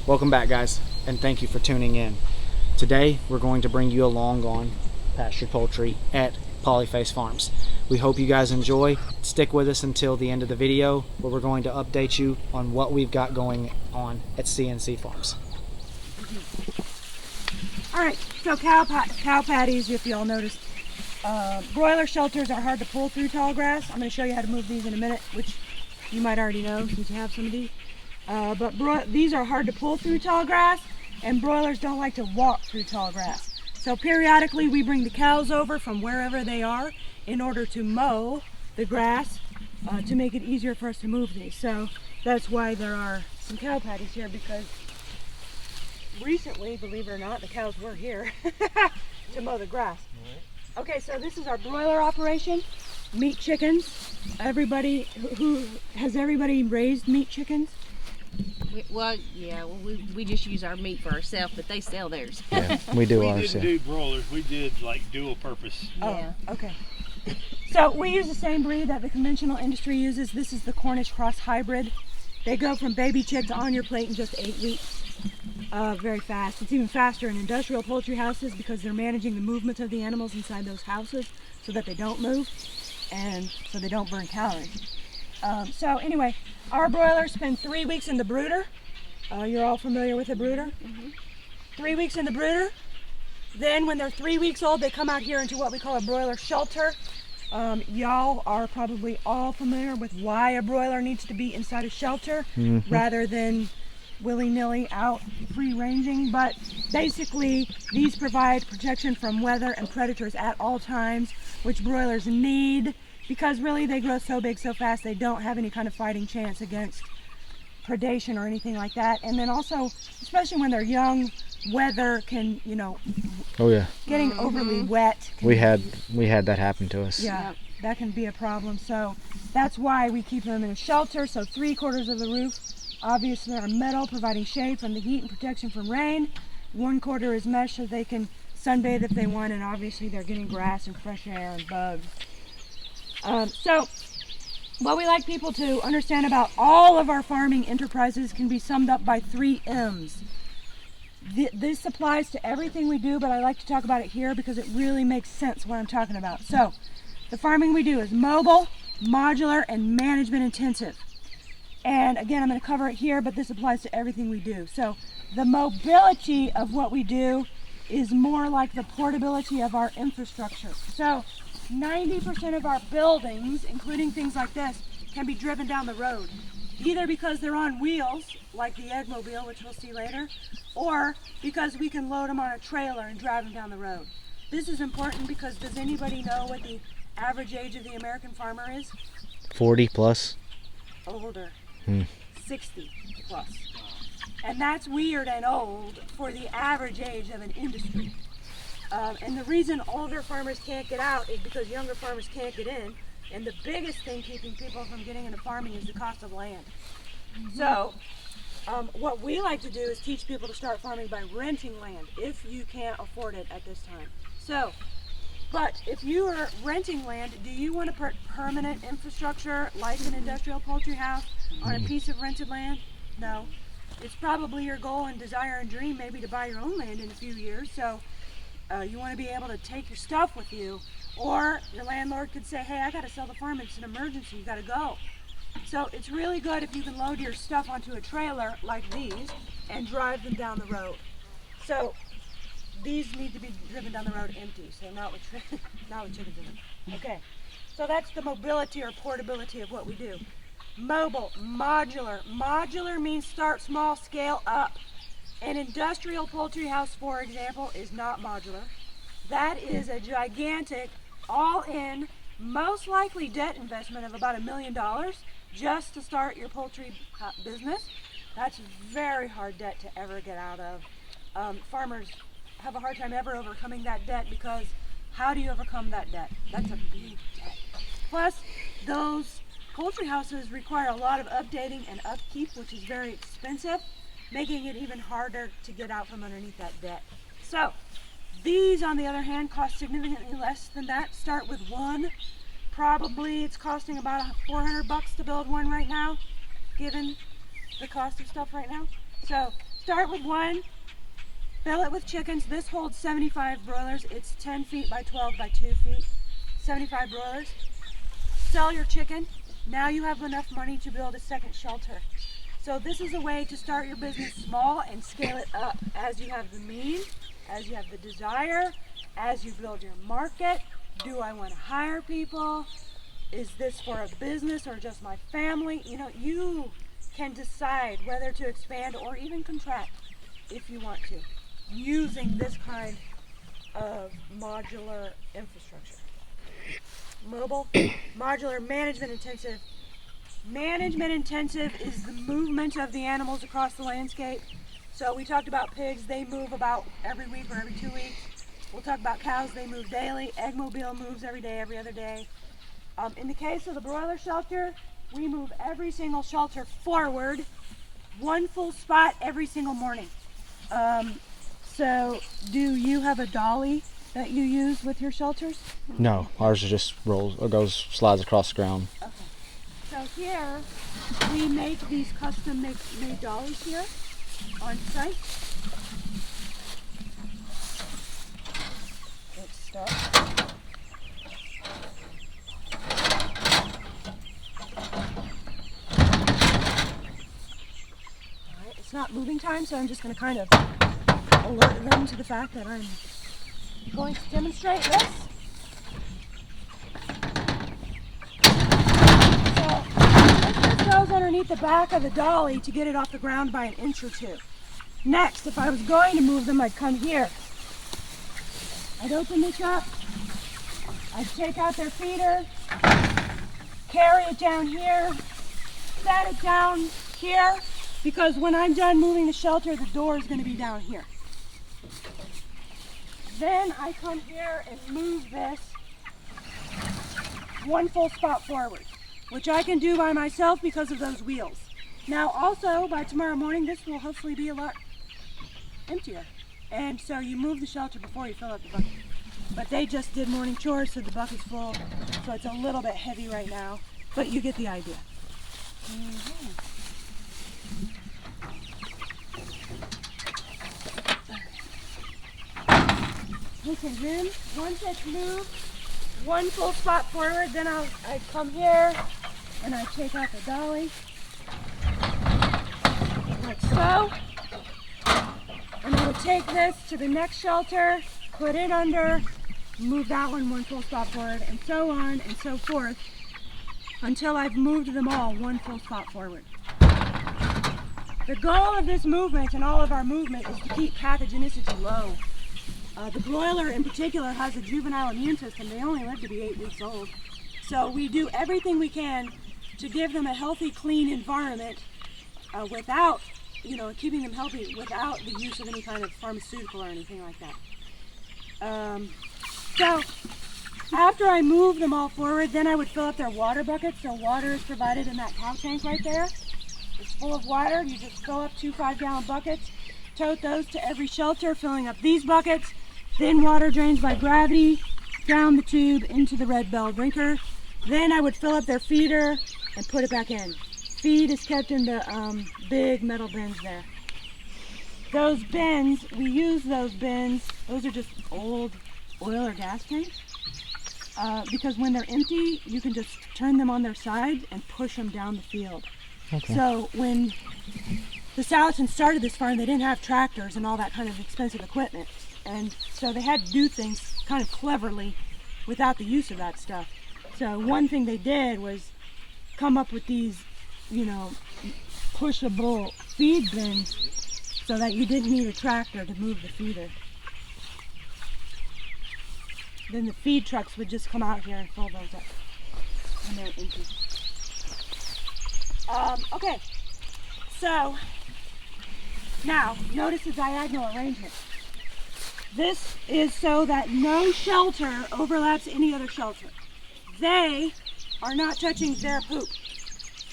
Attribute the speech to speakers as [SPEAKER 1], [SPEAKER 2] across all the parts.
[SPEAKER 1] Welcome back, guys, and thank you for tuning in. Today we're going to bring you along on Pasture Poultry at Polyface Farms. We hope you guys enjoy. Stick with us until the end of the video, where we're going to update you on what we've got going on at CNC Farms.
[SPEAKER 2] All right, so cow patties, if you all noticed, broiler shelters are hard to pull through tall grass. I'm going to show you how to move these in a minute, which you might already know since you have some of these. But these are hard to pull through tall grass, and broilers don't like to walk through tall grass. So periodically we bring the cows over from wherever they are in order to mow the grass to make it easier for us to move these. So that's why there are some cow patties here, because recently, believe it or not, the cows were here to mow the grass. Okay, so this is our broiler operation. Meat chickens. Everybody, has everybody raised meat chickens?
[SPEAKER 3] We just use our meat for ourselves, but they sell theirs.
[SPEAKER 1] Yeah, we do
[SPEAKER 4] we
[SPEAKER 1] ours.
[SPEAKER 4] didn't do broilers. We did like dual purpose.
[SPEAKER 2] Yeah. Oh, okay. So we use the same breed that the conventional industry uses. This is the Cornish cross hybrid. They go from baby chick to on your plate in just 8 weeks. Very fast. It's even faster in industrial poultry houses because they're managing the movement of the animals inside those houses so that they don't move and so they don't burn calories. So anyway, our broilers spend 3 weeks in the brooder. You're all familiar with the brooder? Mm-hmm. 3 weeks in the brooder. Then when they're 3 weeks old, they come out here into what we call a broiler shelter. Y'all are probably all familiar with why a broiler needs to be inside a shelter rather than willy-nilly out free ranging. But basically these provide protection from weather and predators at all times, which broilers need, because really they grow so big so fast they don't have any kind of fighting chance against predation or anything like that. And then also, especially when they're young, weather can, getting overly wet.
[SPEAKER 1] We had that happen to us.
[SPEAKER 2] Yeah, that can be a problem. So that's why we keep them in a shelter. So 3/4 of the roof obviously are metal, providing shade from the heat and protection from rain. 1/4 is mesh so they can sunbathe if they want, and obviously they're getting grass and fresh air and bugs. So what we like people to understand about all of our farming enterprises can be summed up by 3 M's. This applies to everything we do, but I like to talk about it here because it really makes sense what I'm talking about. So the farming we do is mobile, modular, and management intensive. And again, I'm going to cover it here, but this applies to everything we do. So the mobility of what we do is more like the portability of our infrastructure. So 90% of our buildings, including things like this, can be driven down the road, either because they're on wheels, like the Eggmobile, which we'll see later, or because we can load them on a trailer and drive them down the road. This is important because does anybody know what the average age of the American farmer is?
[SPEAKER 1] 40 plus.
[SPEAKER 2] Older. 60 plus. And that's weird and old for the average age of an industry. And the reason older farmers can't get out is because younger farmers can't get in. And the biggest thing keeping people from getting into farming is the cost of land. So what we like to do is teach people to start farming by renting land if you can't afford it at this time. So, but if you are renting land, do you want to put permanent infrastructure like an industrial poultry house on a piece of rented land? No. It's probably your goal and desire and dream maybe to buy your own land in a few years. So you want to be able to take your stuff with you, or your landlord could say, hey, I got to sell the farm, it's an emergency, you got to go. So it's really good if you can load your stuff onto a trailer like these and drive them down the road. So these need to be driven down the road empty, so not with chickens in them. Okay, so that's the mobility or portability of what we do. Mobile, modular. Modular means start small, scale up. An industrial poultry house, for example, is not modular. That is a gigantic, all-in, most likely debt investment of about $1 million just to start your poultry business. That's very hard debt to ever get out of. Farmers have a hard time ever overcoming that debt because how do you overcome that debt? That's a big debt. Plus, those poultry houses require a lot of updating and upkeep, which is very expensive, making it even harder to get out from underneath that debt. So these, on the other hand, cost significantly less than that. Start with one. Probably it's costing about $400 to build one right now, given the cost of stuff right now. So start with one, fill it with chickens. This holds 75 broilers. It's 10 feet by 12 by 2 feet, 75 broilers. Sell your chicken. Now you have enough money to build a second shelter. So this is a way to start your business small and scale it up as you have the means, as you have the desire, as you build your market. Do I want to hire people? Is this for a business or just my family? You know, you can decide whether to expand or even contract if you want to, using this kind of modular infrastructure. Mobile, modular, management intensive. Management intensive is the movement of the animals across the landscape. So we talked about pigs, they move about every week or every 2 weeks. We'll talk about cows, they move daily. Eggmobile moves every day, every other day. In the case of the broiler shelter, we move every single shelter forward, one full spot every single morning. So do you have a dolly that you use with your shelters?
[SPEAKER 1] No, ours just rolls or slides across the ground.
[SPEAKER 2] Okay. So here we make these custom made dollies here on site. Let's start. Alright, it's not moving time, so I'm just going to kind of alert them to the fact that I'm going to demonstrate this. Goes underneath the back of the dolly to get it off the ground by an inch or two. Next, if I was going to move them, I'd come here. I'd open this up. I'd take out their feeder, carry it down here, set it down here, because when I'm done moving the shelter, the door is going to be down here. Then I come here and move this one full spot forward, which I can do by myself because of those wheels. Now also, by tomorrow morning, this will hopefully be a lot emptier. And so you move the shelter before you fill up the bucket. But they just did morning chores, so the bucket's full. So it's a little bit heavy right now, but you get the idea. Okay, then once it's moved, one full spot forward, then I'd come here and I'd take out the dolly, like so. And I would take this to the next shelter, put it under, move that one full spot forward, and so on and so forth until I've moved them all one full spot forward. The goal of this movement and all of our movement is to keep pathogenicity low. The broiler in particular has a juvenile immune system. They only live to be 8 weeks old. So we do everything we can to give them a healthy, clean environment without, keeping them healthy without the use of any kind of pharmaceutical or anything like that. So after I move them all forward, then I would fill up their water buckets. So water is provided in that cow tank right there. It's full of water. You just fill up 2 5-gallon buckets, tote those to every shelter, filling up these buckets. Then water drains by gravity down the tube into the red bell drinker. Then I would fill up their feeder and put it back in. Feed is kept in the big metal bins there. Those bins, we use those bins, those are just old oil or gas tanks. Because when they're empty, you can just turn them on their side and push them down the field. Okay. So when the Salations started this farm, they didn't have tractors and all that kind of expensive equipment. And so they had to do things kind of cleverly without the use of that stuff. So one thing they did was come up with these, pushable feed bins so that you didn't need a tractor to move the feeder. Then the feed trucks would just come out here and fill those up when they're empty. Okay, so now notice the diagonal arrangement. This is so that no shelter overlaps any other shelter. They are not touching their poop.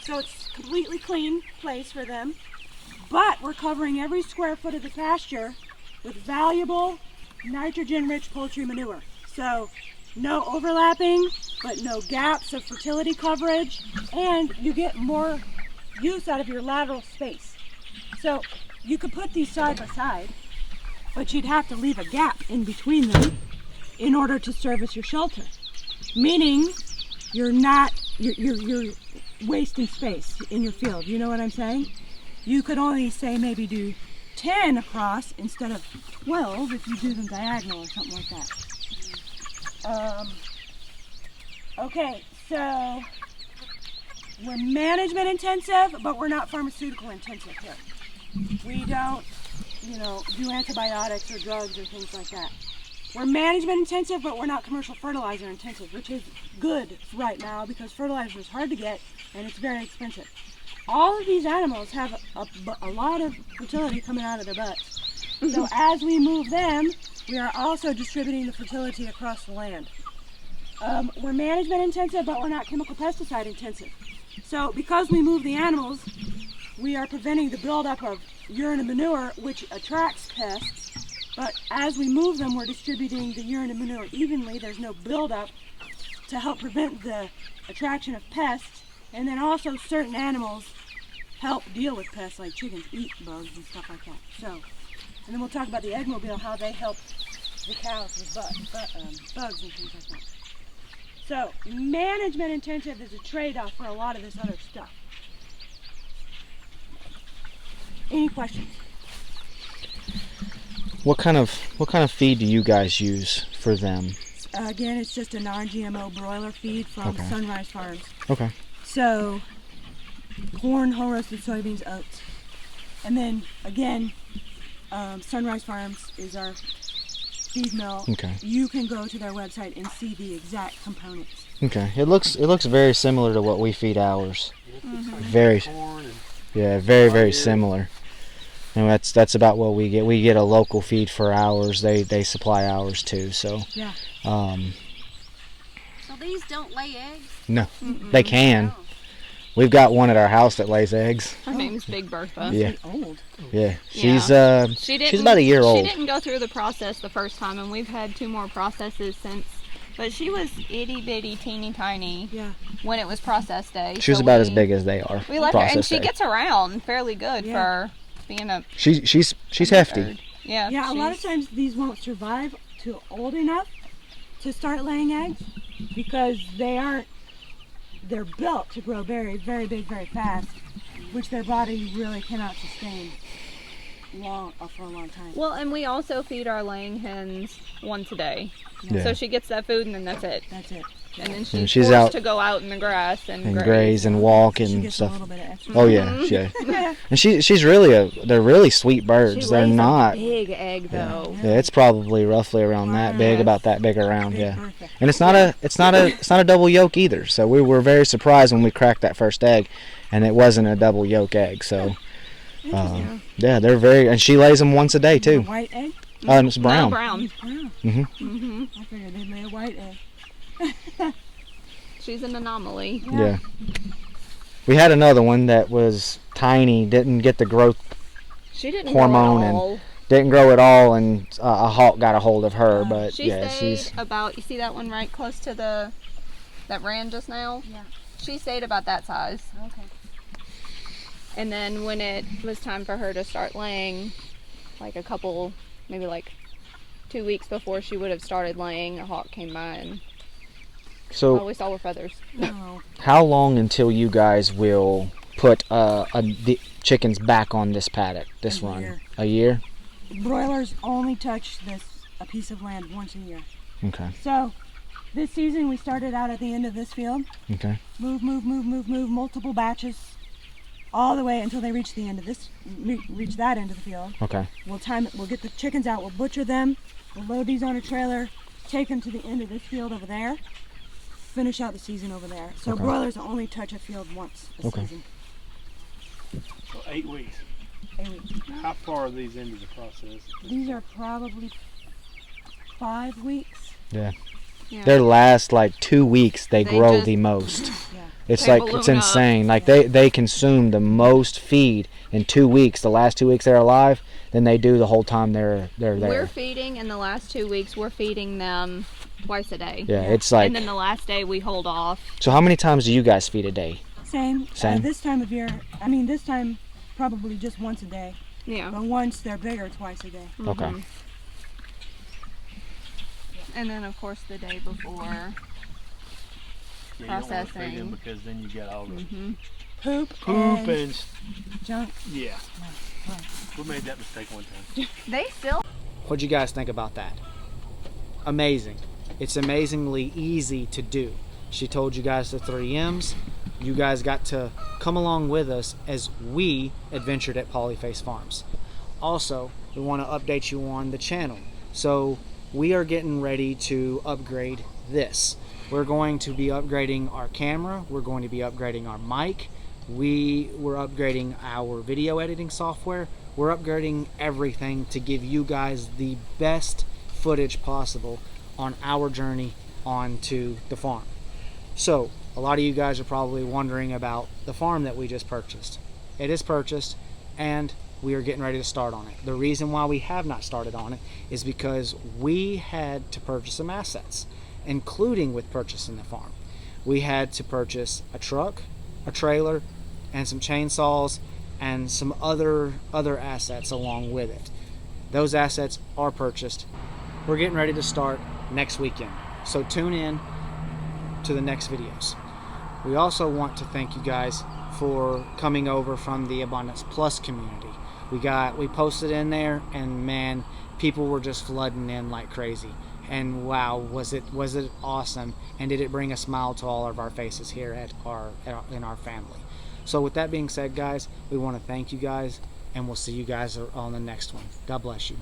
[SPEAKER 2] So it's a completely clean place for them, but we're covering every square foot of the pasture with valuable nitrogen-rich poultry manure. So no overlapping, but no gaps of fertility coverage, and you get more use out of your lateral space. So you could put these side by side, but you'd have to leave a gap in between them in order to service your shelter. Meaning, you're wasting space in your field. You know what I'm saying? You could only say maybe do 10 across instead of 12 if you do them diagonal or something like that. Okay, so we're management intensive, but we're not pharmaceutical intensive here. We don't, do antibiotics or drugs or things like that. We're management intensive, but we're not commercial fertilizer intensive, which is good right now because fertilizer is hard to get and it's very expensive. All of these animals have a lot of fertility coming out of their butts. So as we move them, we are also distributing the fertility across the land. We're management intensive, but we're not chemical pesticide intensive. So because we move the animals, we are preventing the buildup of urine and manure, which attracts pests. But as we move them, we're distributing the urine and manure evenly. There's no buildup to help prevent the attraction of pests. And then also certain animals help deal with pests, like chickens eat bugs and stuff like that. So, and then we'll talk about the eggmobile, how they help the cows with bugs and things like that. So, management intensive is a trade-off for a lot of this other stuff. Any questions?
[SPEAKER 1] What kind of feed do you guys use for them?
[SPEAKER 2] Again, it's just a non-GMO broiler feed from Sunrise Farms.
[SPEAKER 1] Okay.
[SPEAKER 2] So, corn, whole roasted soybeans, oats. And then, again, Sunrise Farms is our feed mill.
[SPEAKER 1] Okay.
[SPEAKER 2] You can go to their website and see the exact components.
[SPEAKER 1] Okay. It looks very similar to what we feed ours. Very similar. And that's about what we get. We get a local feed for ours. They supply ours too. So
[SPEAKER 2] yeah.
[SPEAKER 3] So these don't lay eggs?
[SPEAKER 1] No, they can. We've got one at our house that lays eggs.
[SPEAKER 3] Her name's Big Bertha.
[SPEAKER 2] Yeah. Old.
[SPEAKER 1] Yeah. She's about a year old.
[SPEAKER 3] She didn't go through the process the first time, and we've had 2 more processes since. But she was itty bitty, teeny tiny when it was process day.
[SPEAKER 1] She was about as big as they are.
[SPEAKER 3] We let her, and she gets around fairly good for being a.
[SPEAKER 1] She's hefty.
[SPEAKER 3] Bird. Yeah.
[SPEAKER 2] Yeah. A lot of times these won't survive to old enough to start laying eggs because they're built to grow very, very big, very fast, which their body really cannot sustain for a long time.
[SPEAKER 3] Well, and we also feed our laying hens once a day.
[SPEAKER 1] Yeah.
[SPEAKER 3] So she gets that food and then that's it.
[SPEAKER 2] That's it.
[SPEAKER 3] And then
[SPEAKER 1] she's
[SPEAKER 3] she's
[SPEAKER 1] out
[SPEAKER 3] forced to go out in the grass and
[SPEAKER 1] graze and walk
[SPEAKER 2] She
[SPEAKER 1] and
[SPEAKER 2] gets
[SPEAKER 1] stuff.
[SPEAKER 2] a little bit of extra.
[SPEAKER 1] Oh yeah. And she's really they're really sweet birds.
[SPEAKER 3] She
[SPEAKER 1] They're
[SPEAKER 3] lays
[SPEAKER 1] not
[SPEAKER 3] a big egg though.
[SPEAKER 1] Yeah, it's probably roughly around that big, about that big around,
[SPEAKER 2] Big
[SPEAKER 1] yeah.
[SPEAKER 2] Bertha.
[SPEAKER 1] And it's not a double yolk either. So we were very surprised when we cracked that first egg, and it wasn't a double yolk egg. So yeah, they're and she lays them once a day too.
[SPEAKER 2] White egg?
[SPEAKER 1] And it's brown.
[SPEAKER 3] No, brown.
[SPEAKER 2] It's brown. I figured they'd lay a white egg.
[SPEAKER 3] She's an anomaly.
[SPEAKER 1] Yeah. We had another one that was tiny, didn't get the growth
[SPEAKER 3] She didn't
[SPEAKER 1] hormone
[SPEAKER 3] grow at all.
[SPEAKER 1] and didn't grow at all, and a hawk got a hold of her. But
[SPEAKER 3] She stayed
[SPEAKER 1] she's
[SPEAKER 3] about, you see that one right close to that ran just now?
[SPEAKER 2] Yeah.
[SPEAKER 3] She stayed about that size.
[SPEAKER 2] Okay.
[SPEAKER 3] And then when it was time for her to start laying, like maybe 2 weeks before she would have started laying, a hawk came by and all we saw were feathers.
[SPEAKER 2] Oh.
[SPEAKER 1] How long until you guys will put the chickens back on this paddock, this run?
[SPEAKER 2] Year.
[SPEAKER 1] A year?
[SPEAKER 2] Broilers only touch a piece of land once a year.
[SPEAKER 1] Okay.
[SPEAKER 2] So this season we started out at the end of this field.
[SPEAKER 1] Okay.
[SPEAKER 2] Move, multiple batches, all the way until they reach the end of reach that end of the field.
[SPEAKER 1] Okay.
[SPEAKER 2] We'll time it. We'll get the chickens out. We'll butcher them. We'll load these on a trailer. Take them to the end of this field over there. Finish out the season over there. So broilers only touch a field once a season.
[SPEAKER 4] So 8 weeks.
[SPEAKER 2] 8 weeks.
[SPEAKER 4] How far are these into the process?
[SPEAKER 2] These are probably 5 weeks.
[SPEAKER 1] Yeah.
[SPEAKER 3] Yeah.
[SPEAKER 1] Their last 2 weeks they grow
[SPEAKER 3] just-
[SPEAKER 1] the most.
[SPEAKER 2] Yeah.
[SPEAKER 1] It's
[SPEAKER 3] They
[SPEAKER 1] it's
[SPEAKER 3] balloon
[SPEAKER 1] insane.
[SPEAKER 3] up.
[SPEAKER 1] They consume the most feed in 2 weeks. The last 2 weeks they're alive than they do the whole time they're there.
[SPEAKER 3] We're feeding in the last 2 weeks. We're feeding them twice a day.
[SPEAKER 1] Yeah, it's like.
[SPEAKER 3] And then the last day we hold off.
[SPEAKER 1] So how many times do you guys feed a day?
[SPEAKER 2] Same.
[SPEAKER 1] Same?
[SPEAKER 2] This time of year, this time probably just once a day.
[SPEAKER 3] Yeah.
[SPEAKER 2] But once they're bigger, twice a day.
[SPEAKER 3] Mm-hmm.
[SPEAKER 1] Okay.
[SPEAKER 3] And then, of course, the day before.
[SPEAKER 4] Yeah, you don't want to feed them
[SPEAKER 3] Processing.
[SPEAKER 4] because then you get all the
[SPEAKER 3] Mm-hmm.
[SPEAKER 2] Poop
[SPEAKER 4] and
[SPEAKER 2] junk.
[SPEAKER 4] yeah. We made that mistake one time.
[SPEAKER 3] They still.
[SPEAKER 1] What'd you guys think about that? Amazing. It's amazingly easy to do. She told you guys the 3 M's. You guys got to come along with us as we adventured at Polyface Farms. Also, we want to update you on the channel. So we are getting ready to upgrade this. We're going to be upgrading our camera. We're going to be upgrading our mic. We're upgrading our video editing software. We're upgrading everything to give you guys the best footage possible on our journey onto the farm. So a lot of you guys are probably wondering about the farm that we just purchased. It is purchased and we are getting ready to start on it. The reason why we have not started on it is because we had to purchase some assets, including with purchasing the farm. We had to purchase a truck, a trailer, and some chainsaws and some other assets along with it. Those assets are purchased. We're getting ready to start next weekend, so tune in to the next videos. We also want to thank you guys for coming over from the Abundance Plus community. We posted in there, and man, people were just flooding in like crazy. And wow, was it awesome, and did it bring a smile to all of our faces here in our family. So with that being said, guys, we want to thank you guys, and we'll see you guys on the next one. God bless you.